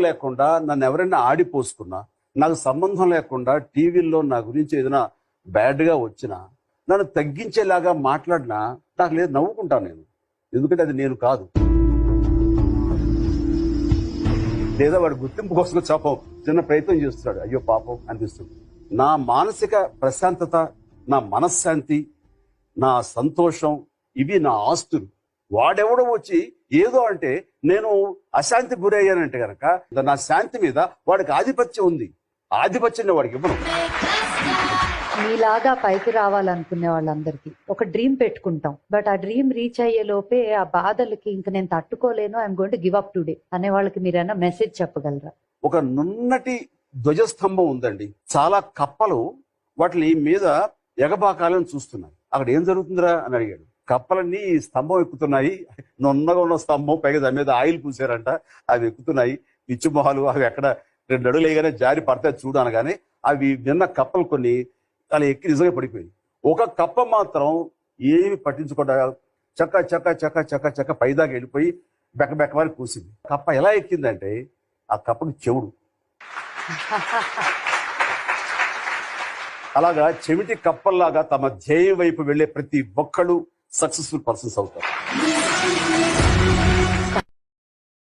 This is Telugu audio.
లేకుండా నన్ను ఎవరైనా ఆడిపోసుకున్నా, నాకు సంబంధం లేకుండా టీవీల్లో నా గురించి ఏదైనా బ్యాడ్గా వచ్చినా, నన్ను తగ్గించేలాగా మాట్లాడినా నాకు లేదు, నవ్వుకుంటాను నేను. ఎందుకంటే అది నేను కాదు. లేదా వాడి గుర్తింపు కోసం చాపం చిన్న ప్రయత్నం చేస్తున్నాడు, అయ్యో పాపం అనిపిస్తుంది. నా మానసిక ప్రశాంతత, నా మనశ్శాంతి, నా సంతోషం, ఇవి నా ఆస్తులు. వాడెవడో వచ్చి ఏదో అంటే నేను అశాంతి గురయ్యానంటే గనక నా శాంతి మీద వాడికి ఆధిపత్యం ఉంది. ఆధిపత్యాన్ని వాడికి ఇవ్వను. మీలాగా పైకి రావాలనుకునే వాళ్ళందరికీ ఒక డ్రీమ్ పెట్టుకుంటాం, బట్ ఆ డ్రీమ్ రీచ్ అయ్యే లోపే ఆ బాధలకి ఇంక నేను తట్టుకోలేను, I'm going to give up today అనే వాళ్ళకి మీరైనా మెసేజ్ చెప్పగలరా? ఒక నున్నటి ధ్వజస్తంభం ఉందండి, చాలా కప్పలు వాటిని మీద ఎగబాకాలని చూస్తున్నాయి. అక్కడ ఏం జరుగుతుందిరా అని అడిగాడు. కప్పలన్నీ స్తంభం ఎక్కుతున్నాయి, నున్నగా ఉన్న స్తంభం, పైగా దాని మీద ఆయిల్ పూసారంట, అవి ఎక్కుతున్నాయి. పిచ్చి మొహాలు అవి ఎక్కడ 2 అడుగులు వేయగానే జారి పడతాయి చూడు అనగానే అవి విన్న కప్పలు కొన్ని అలా ఎక్కి నిజంగా పడిపోయింది. ఒక కప్ప మాత్రం ఏమి పట్టించకుండా చక్క చక్క చక్క చక్క చక్క పైదాకా వెళ్ళిపోయి బెక్క బెక్కవారి కూసింది. కప్ప ఎలా ఎక్కిందంటే ఆ కప్పకి చెవుడు. అలాగా చెవిటి కప్పల్లాగా తమ ధ్యేయం వైపు వెళ్లే ప్రతి ఒక్కళ్ళు సక్సెస్ఫుల్ పర్సన్స్ అవుతారు.